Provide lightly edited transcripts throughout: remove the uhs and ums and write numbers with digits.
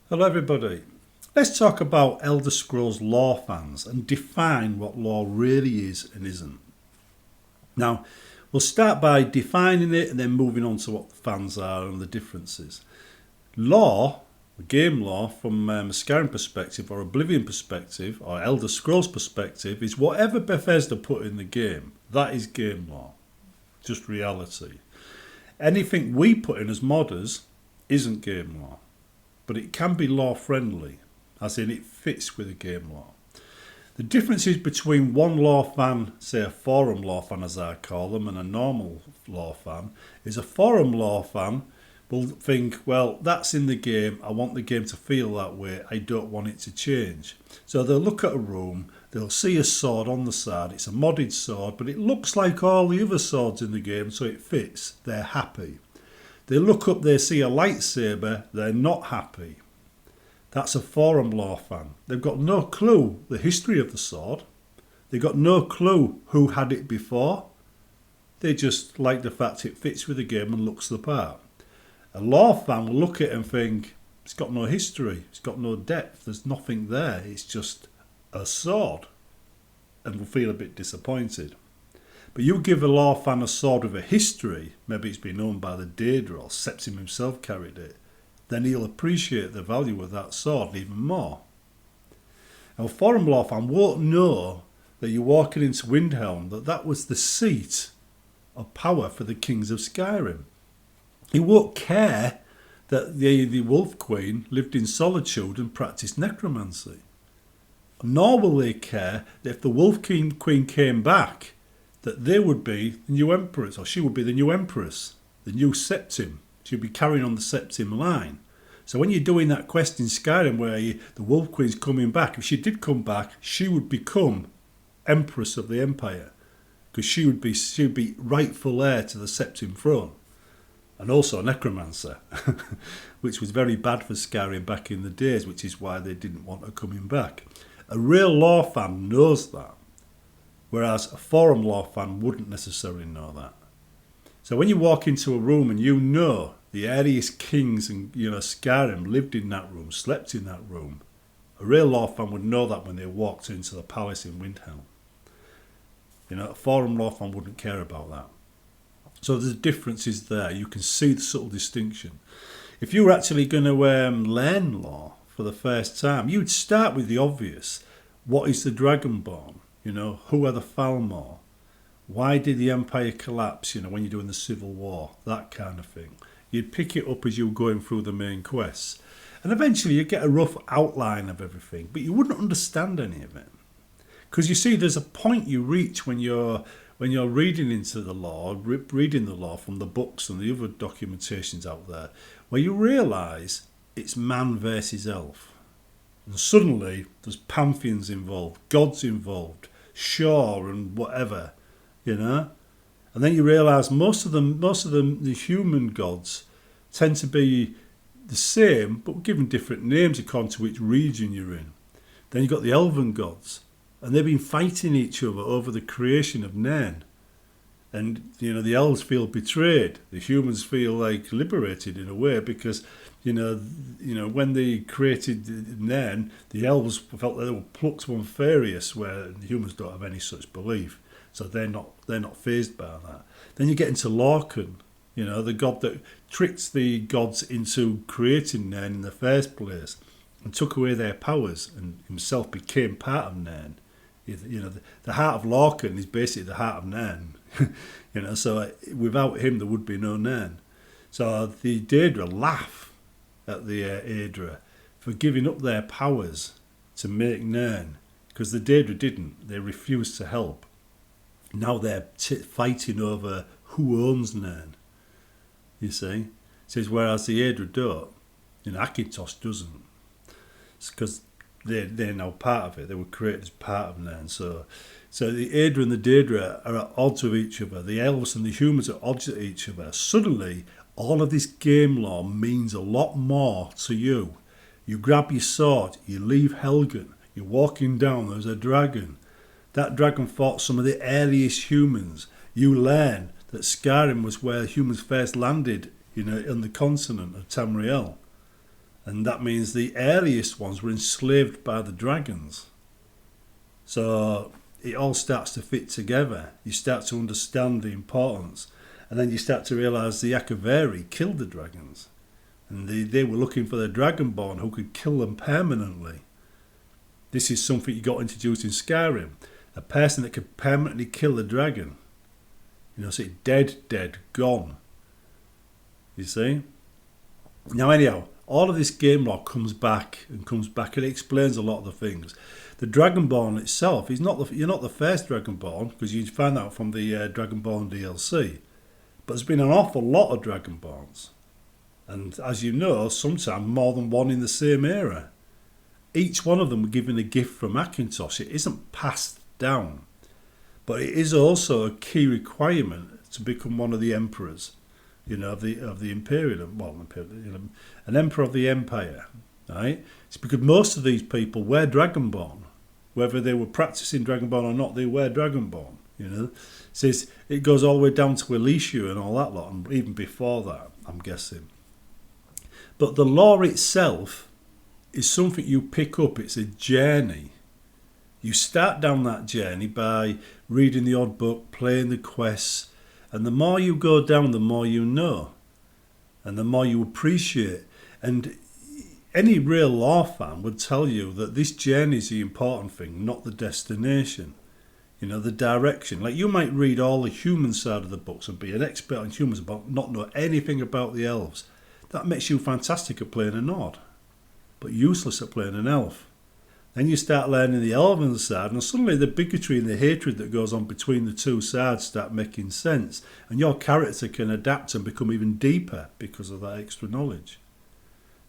Hello everybody. Let's talk about Elder Scrolls lore fans and define what lore really is and isn't. Now, we'll start by defining it and then moving on to what the fans are and the differences. Lore, game lore from a Skyrim perspective or Oblivion perspective or Elder Scrolls perspective is whatever Bethesda put in the game. That is game lore. Just reality. Anything we put in as modders isn't game lore. But it can be lore friendly, as in it fits with a game lore. The differences between one lore fan, say a forum lore fan as I call them, and a normal lore fan, is a forum lore fan will think, well, that's in the game, I want the game to feel that way, I don't want it to change. So they'll look at a room, they'll see a sword on the side, it's a modded sword, but it looks like all the other swords in the game, so it fits, they're happy. They look up, they see a lightsaber, they're not happy. That's a forum lore fan. They've got no clue the history of the sword. They've got no clue who had it before. They just like the fact it fits with the game and looks the part. A lore fan will look at it and think, it's got no history, it's got no depth, there's nothing there, it's just a sword, and will feel a bit disappointed. But you give a lore fan a sword with a history, maybe it's been owned by the Daedra or Septim himself carried it, then he'll appreciate the value of that sword even more. Now, a forum lore fan won't know that you're walking into Windhelm, that was the seat of power for the kings of Skyrim. He won't care that the Wolf Queen lived in solitude and practiced necromancy. Nor will they care that if the Wolf Queen came back, that they would be the new empress, or she would be the new empress, the new Septim. She'd be carrying on the Septim line. So when you're doing that quest in Skyrim where the Wolf Queen's coming back, if she did come back, she would become empress of the empire, because she would be rightful heir to the Septim throne, and also a necromancer, which was very bad for Skyrim back in the days, which is why they didn't want her coming back. A real lore fan knows that. Whereas a forum lore fan wouldn't necessarily know that. So when you walk into a room and you know the earliest kings and Skyrim lived in that room, slept in that room, a real lore fan would know that when they walked into the palace in Windhelm. A forum lore fan wouldn't care about that. So the difference is there. You can see the subtle distinction. If you were actually going to learn lore for the first time, you'd start with the obvious. What is the Dragonborn? Who are the Falmor? Why did the Empire collapse, when you're doing the Civil War? That kind of thing. You'd pick it up as you were going through the main quests. And eventually you'd get a rough outline of everything, but you wouldn't understand any of it. Because you see, there's a point you reach when you're reading into the lore, reading the lore from the books and the other documentations out there, where you realise it's man versus elf. And suddenly there's pantheons involved, gods involved, Shaw and whatever, And then you realise most of the human gods tend to be the same, but given different names according to which region you're in. Then you've got the elven gods, and they've been fighting each other over the creation of Nairn. And, the elves feel betrayed. The humans feel like liberated in a way because, when they created Nairn, the elves felt that they were plucked one furious, where the humans don't have any such belief. So they're not fazed by that. Then you get into Lorcan, the god that tricked the gods into creating Nairn in the first place and took away their powers and himself became part of Nairn. The heart of Lorcan is basically the heart of Nairn. So without him there would be no Nairn. So the Daedra laugh at the Aedra for giving up their powers to make Nairn, because the Daedra didn't. They refused to help. Now they're fighting over who owns Nairn. You see? It says whereas the Aedra don't. Akintos doesn't. It's because they're now part of it. They were created as part of Nairn. So the Aedra and the Daedra are at odds with each other. The elves and the humans are at odds with each other. Suddenly, all of this game lore means a lot more to you. You grab your sword, you leave Helgen, you're walking down, there's a dragon. That dragon fought some of the earliest humans. You learn that Skyrim was where humans first landed, on the continent of Tamriel. And that means the earliest ones were enslaved by the dragons. So it all starts to fit together. You start to understand the importance. And then you start to realise the Akaveri killed the dragons. And they were looking for the Dragonborn who could kill them permanently. This is something you got introduced in Skyrim. A person that could permanently kill a dragon. So dead, gone. You see? Now anyhow, all of this game lore comes back and it explains a lot of the things. The Dragonborn itself, you're not the first Dragonborn, because you find out from the Dragonborn DLC. But there's been an awful lot of Dragonborns. And as you know, sometimes more than one in the same era. Each one of them were given a gift from Macintosh. It isn't passed down. But it is also a key requirement to become one of the emperors, of the Imperial, an emperor of the Empire, right? It's because most of these people were Dragonborn. Whether they were practicing Dragonborn or not, they were Dragonborn, So it goes all the way down to Alicia and all that lot, and even before that, I'm guessing. But the lore itself is something you pick up. It's a journey. You start down that journey by reading the odd book, playing the quests, and the more you go down, the more you know, and the more you appreciate. And any real lore fan would tell you that this journey is the important thing, not the destination. The direction. Like, you might read all the human side of the books and be an expert on humans but not know anything about the elves. That makes you fantastic at playing a Nord, but useless at playing an elf. Then you start learning the elven side, and suddenly the bigotry and the hatred that goes on between the two sides start making sense, and your character can adapt and become even deeper because of that extra knowledge.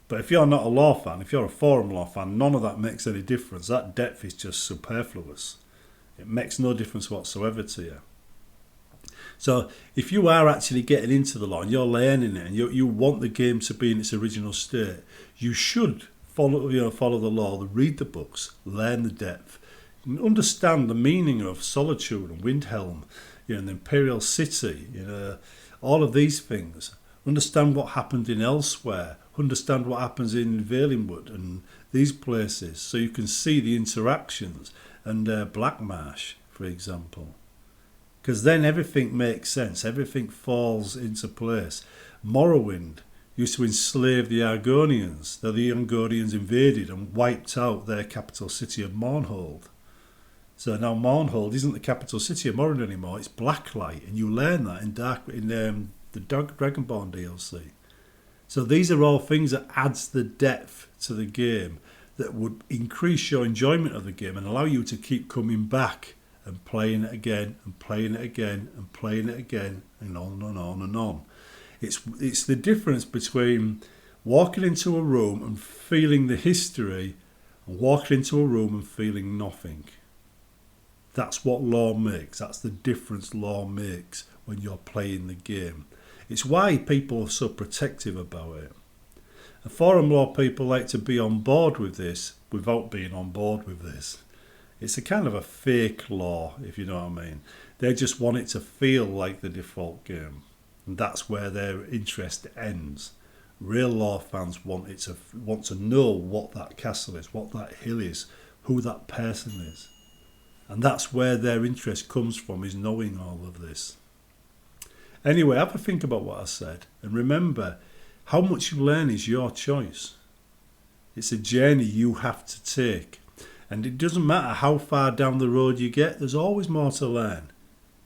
But if you're not a lore fan, if you're a forum lore fan, none of that makes any difference. That depth is just superfluous. It makes no difference whatsoever to you. So if you are actually getting into the lore and you're learning it and you want the game to be in its original state, you should follow the lore, read the books, learn the depth, understand the meaning of Solitude and Windhelm, and the Imperial City, all of these things. Understand what happened in Elsewhere, understand what happens in Valenwood and these places, so you can see the interactions, and Blackmarsh, for example. Because then everything makes sense, everything falls into place. Morrowind used to enslave the Argonians. The Argonians invaded and wiped out their capital city of Mournhold. So now Mournhold isn't the capital city of Morrowind anymore, it's Blacklight, and you learn that in the Dragonborn DLC. So these are all things that adds the depth to the game that would increase your enjoyment of the game and allow you to keep coming back and playing it again and playing it again and playing it again and on and on and on. It's the difference between walking into a room and feeling the history and walking into a room and feeling nothing. That's what lore makes. That's the difference lore makes when you're playing the game. It's why people are so protective about it. And forum lore people like to be on board with this without being on board with this. It's a kind of a fake lore, if you know what I mean. They just want it to feel like the default game. And that's where their interest ends. Real lore fans want to know what that castle is, what that hill is, who that person is. And that's where their interest comes from, is knowing all of this. Anyway, have a think about what I said. And remember, how much you learn is your choice. It's a journey you have to take. And it doesn't matter how far down the road you get, there's always more to learn.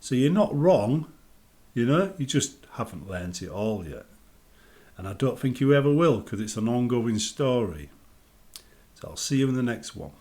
So you're not wrong, you just haven't learnt it all yet. And I don't think you ever will, because it's an ongoing story. So I'll see you in the next one.